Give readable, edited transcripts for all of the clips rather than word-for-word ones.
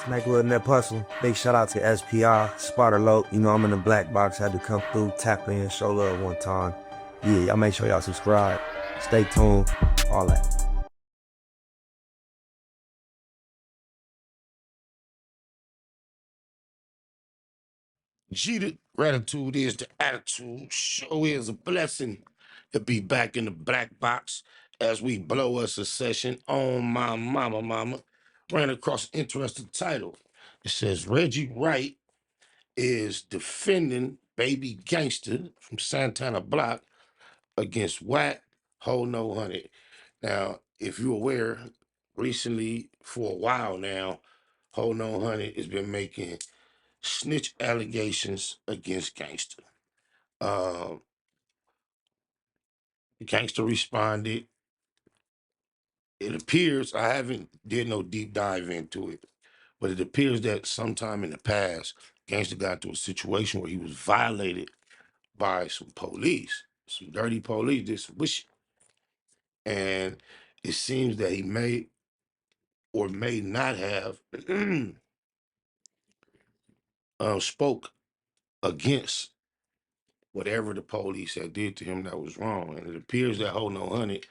Make a little nip hustle. Big shout out to SPI, Spotter Loc. You know I'm in the black box. Had to come through, tap in, show love one time. Yeah, y'all make sure y'all subscribe. Stay tuned. All that. G, the gratitude is the attitude. Show is a blessing to be back in the black box as we blow us a session on my mama. Ran across an interesting title. It says Reggie Wright is defending baby Gangster from Santana Block against Wack, Hold No 100. Now, if you're aware, recently, for a while now, Hold No 100 has been making snitch allegations against Gangster. Uh, Gangster responded. It appears, I haven't did no deep dive into it, but it appears that sometime in the past, Gangster got into a situation where he was violated by some police, some dirty police, did some wish. And it seems that he may or may not have spoke against whatever the police had did to him that was wrong. And it appears that Hold No 100,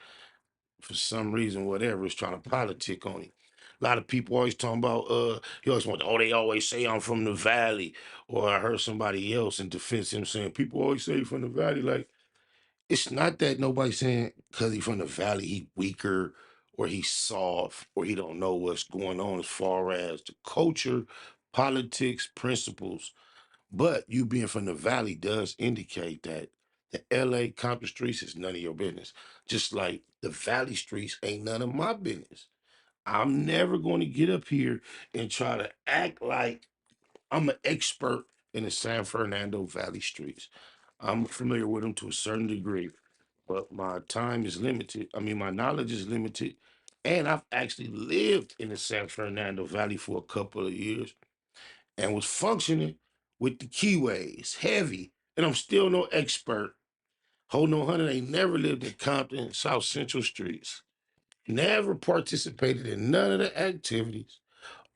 for some reason, whatever, is trying to politic on him. A lot of people always talking about, he always want, oh, they always say I'm from the Valley. Or I heard somebody else in defense of him saying, people always say from the Valley. Like, it's not that nobody's saying because he's from the Valley, he weaker or he's soft or he don't know what's going on as far as the culture, politics, principles. But you being from the Valley does indicate that the LA Compton streets is none of your business. Just like the Valley streets ain't none of my business. I'm never going to get up here and try to act like I'm an expert in the San Fernando Valley streets. I'm familiar with them to a certain degree, but my time is limited. I mean, my knowledge is limited. And I've actually lived in the San Fernando Valley for a couple of years and was functioning with the keyways, heavy, and I'm still no expert. Hold No 100 ain't never lived in Compton, South Central streets. Never participated in none of the activities.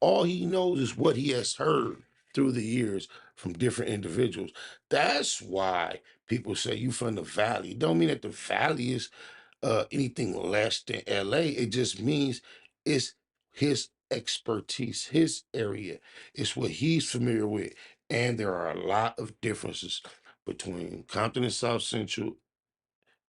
All he knows is what he has heard through the years from different individuals. That's why people say you from the Valley. Don't mean that the Valley is anything less than LA. It just means it's his expertise, his area. It's what he's familiar with. And there are a lot of differences between Compton and South Central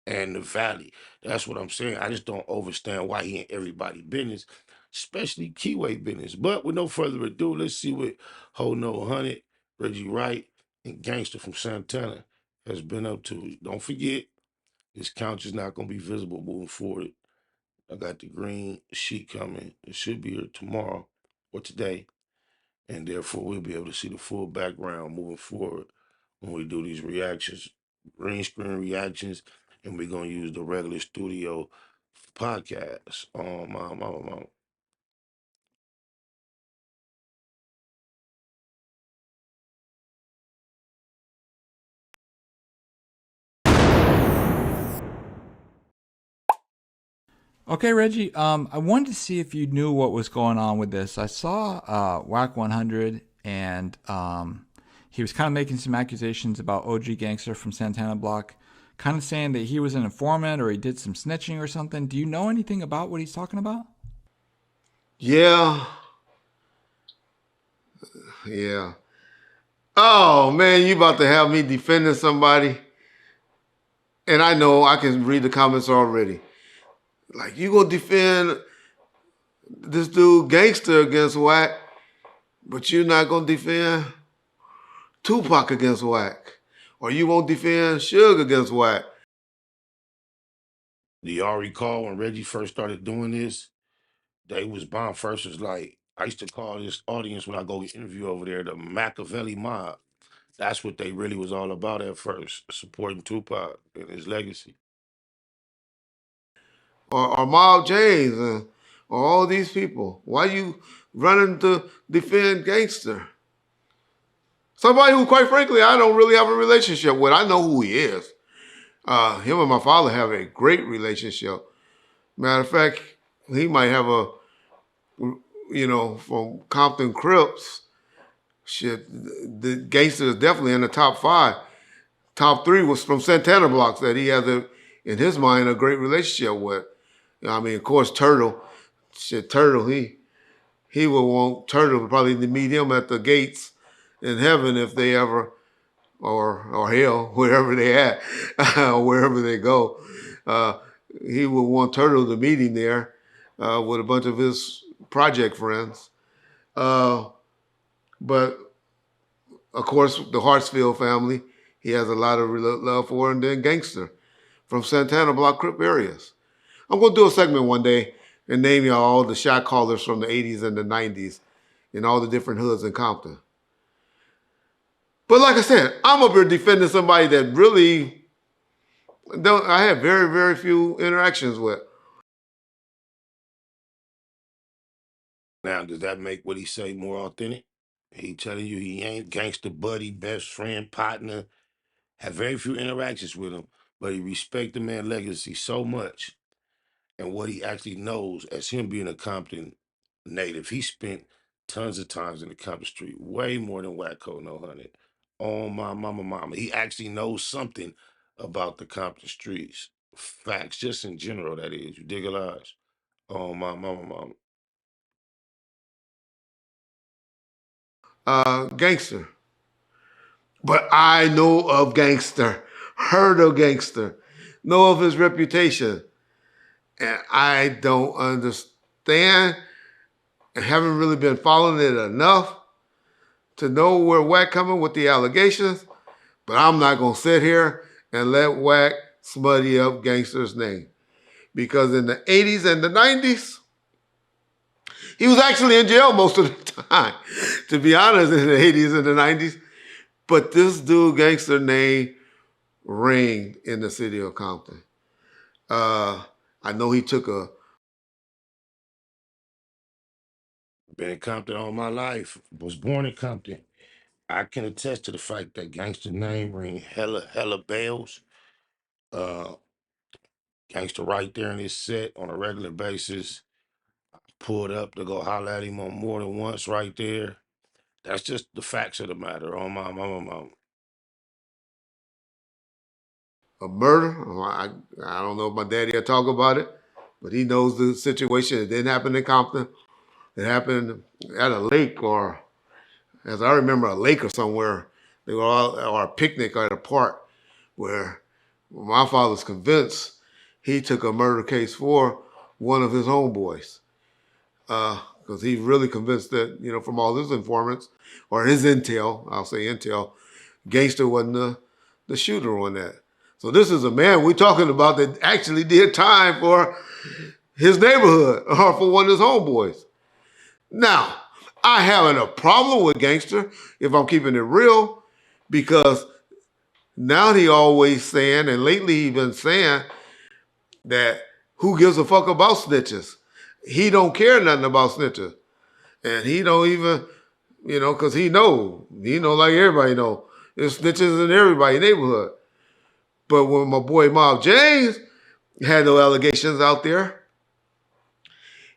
and the Valley. That's what I'm saying. I just don't understand why he ain't everybody business, especially Keyway business. But with no further ado, let's see what Ho No 100, Reggie Wright, and Gangster from Santana has been up to. Don't forget, this couch is not going to be visible moving forward. I got the green sheet coming. It should be here tomorrow or today. And therefore, we'll be able to see the full background moving forward when we do these reactions, green screen reactions, and we're going to use the regular studio podcast on my. Okay, Reggie. I wanted to see if you knew what was going on with this. I saw Wack100, and he was kind of making some accusations about OG Gangster from Santana Block, kind of saying that he was an informant or he did some snitching or something. Do you know anything about what he's talking about? Yeah. Yeah. Oh man, you about to have me defending somebody. And I know I can read the comments already. Like, you gonna defend this dude Gangster against Wack, but you're not gonna defend Tupac against Wack. Or you won't defend Suge against Wack. Do y'all recall when Reggie first started doing this? They was bomb first was like, I used to call this audience when I go interview over there the Machiavelli mob. That's what they really was all about at first, supporting Tupac and his legacy. Or Miles James or all these people. Why you running to defend Gangster? Somebody who, quite frankly, I don't really have a relationship with. I know who he is. Him and my father have a great relationship. Matter of fact, he might have from Compton Crips, shit, the Gangster is definitely in the top 5. Top 3 was from Santana Blocks that he has, in his mind, a great relationship with. I mean, of course, Turtle. Shit, Turtle, he would want Turtle probably to meet him at the gates in heaven if they ever, or hell, wherever they at, or wherever they go. He would want Turtle to meet him there with a bunch of his project friends. But of course, the Hartsfield family, he has a lot of love for, and then Gangster from Santana Block Crip areas. I'm going to do a segment one day and name y'all all the shot callers from the 80s and the 90s in all the different hoods in Compton. But like I said, I'm up here defending somebody that really I have very, very few interactions with. Now, does that make what he say more authentic? He telling you he ain't gangster buddy, best friend, partner, have very few interactions with him, but he respect the man legacy so much and what he actually knows as him being a Compton native. He spent tons of times in the Compton street, way more than Wack100. On my mama. He actually knows something about the Compton streets. Facts, just in general, that is. You dig a lies? On my mama. Gangster. But I know of Gangster, heard of Gangster, know of his reputation. And I don't understand and haven't really been following it enough to know where Wack coming with the allegations. But I'm not going to sit here and let Wack smuddy up Gangster's name. Because in the 80s and the 90s, he was actually in jail most of the time, to be honest, in the 80s and the 90s. But this dude, Gangster name, ringed in the city of Compton. I know he took a... Been in Compton all my life. Was born in Compton. I can attest to the fact that Gangster name ring hella bells. Gangster right there in his set on a regular basis. Pulled up to go holler at him on more than once right there. That's just the facts of the matter. On my mama. a murder. I don't know if my daddy will talk about it, but he knows the situation. It didn't happen in Compton. It happened at a lake, or as I remember, a lake or somewhere. They were all, or a picnic at a park where my father's convinced he took a murder case for one of his homeboys. Because he's really convinced that, from all his informants, or his intel, I'll say intel, Gangster wasn't the shooter on that. So this is a man we're talking about that actually did time for his neighborhood or for one of his homeboys. Now, I haven't a problem with Gangster, if I'm keeping it real, because now he always saying, and lately he been saying, that who gives a fuck about snitches? He don't care nothing about snitches. And he don't even, because he know like everybody know, there's snitches in everybody's neighborhood. But when my boy Mob James had no allegations out there,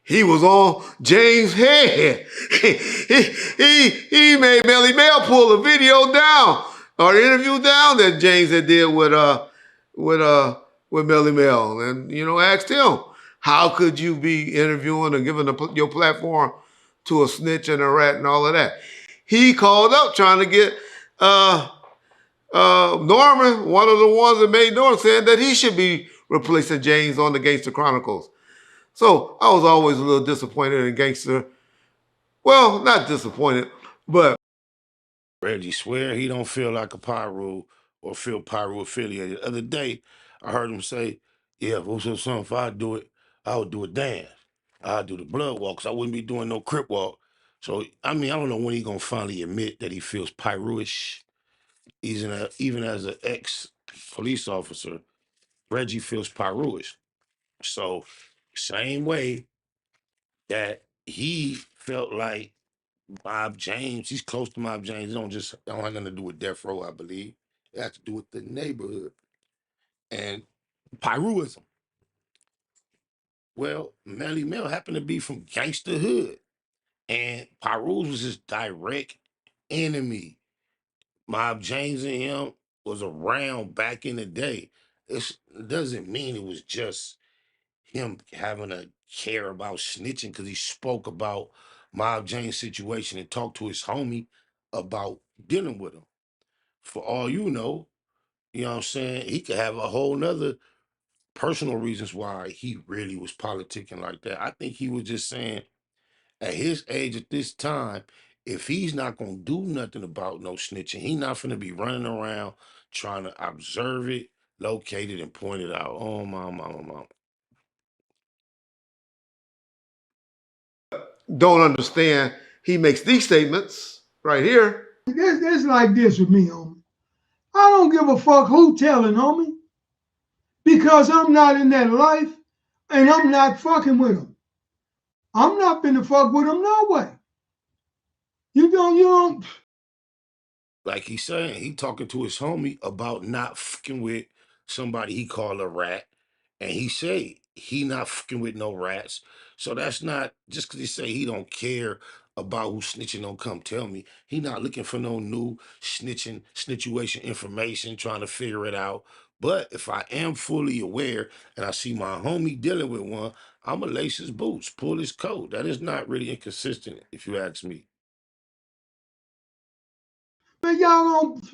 he was on James' head. he made Melly Mel pull a video down or interview down that James had did with Melly Mel, and asked him, how could you be interviewing and giving your platform to a snitch and a rat and all of that? He called up trying to get Norman, one of the ones that made Norman, saying that he should be replacing James on the Gangster Chronicles. So I was always a little disappointed in Gangster. Well, not disappointed, but Reggie swear he don't feel like a Pyro or feel Pyro affiliated. The other day, I heard him say, yeah, if I do it, I would do a dance. I'd do the blood walk, 'cause I wouldn't be doing no crip walk. So, I don't know when he gonna finally admit that he feels Pyro-ish. Even as an ex-police officer, Reggie feels Pyro-ish. So, same way that he felt like Mob James, he's close to Mob James. It don't have nothing to do with death row, I believe. It has to do with the neighborhood and Pyruism. Well, Melly Mel happened to be from Gangster Hood. And Pirus was his direct enemy. Mob James and him was around back in the day. It doesn't mean it was just him having to care about snitching because he spoke about Mob James' situation and talked to his homie about dealing with him. For all you know what I'm saying? He could have a whole nother personal reasons why he really was politicking like that. I think he was just saying at his age at this time, if he's not gonna do nothing about no snitching, he not gonna be running around trying to observe it, locate it, and point it out. Oh my mama. Don't understand. He makes these statements right here. It's like this with me, homie. I don't give a fuck who telling, homie, because I'm not in that life and I'm not fucking with them. I'm not finna fuck with them no way. You don't. Like he's saying, he talking to his homie about not fucking with somebody he called a rat. And he say he not fucking with no rats. So that's not just because he say he don't care about who snitching don't come tell me. He not looking for no new snitchuation information, trying to figure it out. But if I am fully aware and I see my homie dealing with one, I'ma lace his boots, pull his coat. That is not really inconsistent, if you ask me. Man, y'all don't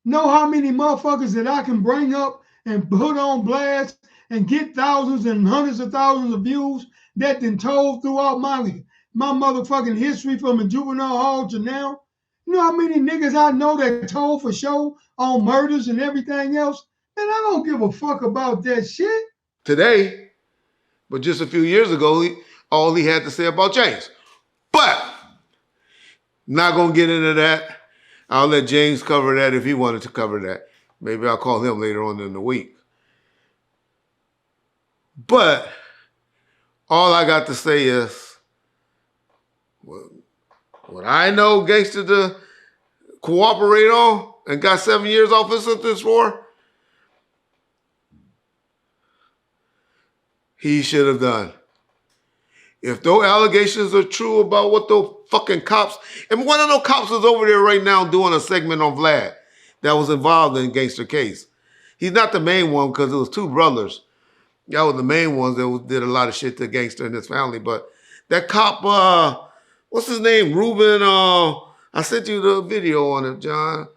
know how many motherfuckers that I can bring up and put on blast and get thousands and hundreds of thousands of views that been told throughout my motherfucking history from a juvenile hall to now. You know how many niggas I know that told for show on murders and everything else? Man, I don't give a fuck about that shit. Today, but just a few years ago, all he had to say about James. But not gonna get into that. I'll let James cover that if he wanted to cover that. Maybe I'll call him later on in the week. But all I got to say is, what I know Gangster to cooperate on and got 7 years off his sentence for, he should have done. If those allegations are true about what those fucking cops, and one of those cops is over there right now doing a segment on Vlad that was involved in Gangster case. He's not the main one because it was two brothers. That was the main ones that did a lot of shit to Gangster and his family. But that cop, what's his name? Ruben, I sent you the video on it, John.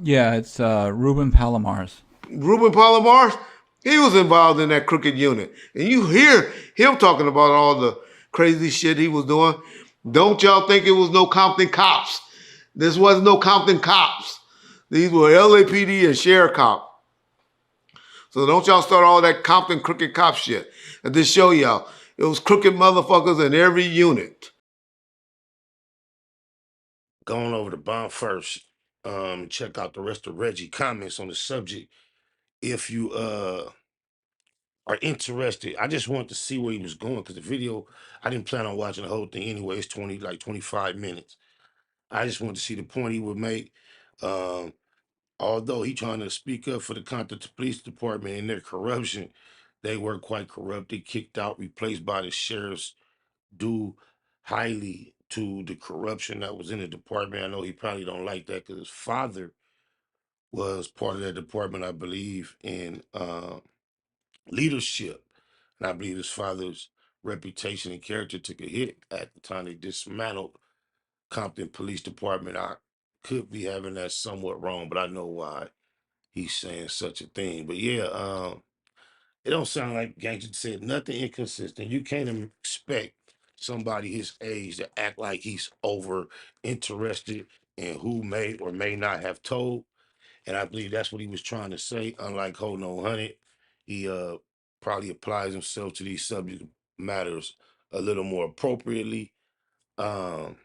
Yeah, it's Ruben Palomares. Ruben Palomares, he was involved in that crooked unit. And you hear him talking about all the crazy shit he was doing. Don't y'all think it was no Compton cops. This wasn't no Compton cops. These were LAPD and sheriff cops. So don't y'all start all that Compton crooked cop shit. And just show y'all, it was crooked motherfuckers in every unit. Going over the bomb first. Check out the rest of Reggie comments on the subject. If you are interested, I just wanted to see where he was going because the video, I didn't plan on watching the whole thing anyway. It's 25 minutes. I just wanted to see the point he would make. Although he trying to speak up for the Compton Police Department and their corruption, they were quite corrupt. They kicked out, replaced by the sheriffs, due highly to the corruption that was in the department. I know he probably don't like that because his father was part of that department, I believe, in leadership. And I believe his father's reputation and character took a hit at the time they dismantled Compton Police Department. I could be having that somewhat wrong, but I know why he's saying such a thing. But yeah, it don't sound like Gangster said nothing inconsistent. You can't expect somebody his age to act like he's over interested in who may or may not have told. And I believe that's what he was trying to say. Unlike Hold No 100, he probably applies himself to these subject matters a little more appropriately. Um,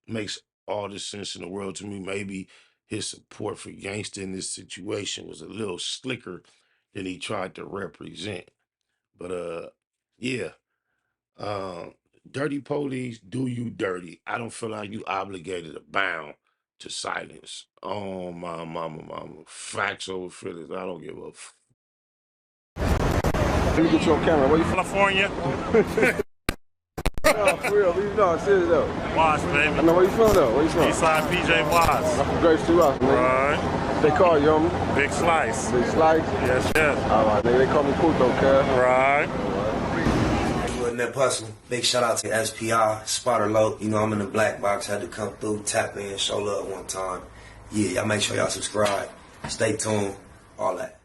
Makes all the sense in the world to me. Maybe his support for Gangsta in this situation was a little slicker than he tried to represent. But yeah. Um, Dirty police, do you dirty. I don't feel like you obligated or bound to silence. Oh my mama. Facts over feelings. I don't give a Let me get you on camera. Where you from? California. No, for real. You know, I'm serious though. Watts, baby. I know where you from though. Where you from? Eastside PJ Watts. I'm from Grace 2 Rock, nigga. Right. They call you, homie? Big Slice. Big Slice? Yes, yes. All right, nigga. They call me Puto, cuz. Right. You in that hustle. Big shout out to SPI, Spotter Low. You know I'm in the black box. Had to come through, tap in, show love one time. Yeah, y'all make sure y'all subscribe. Stay tuned. All that.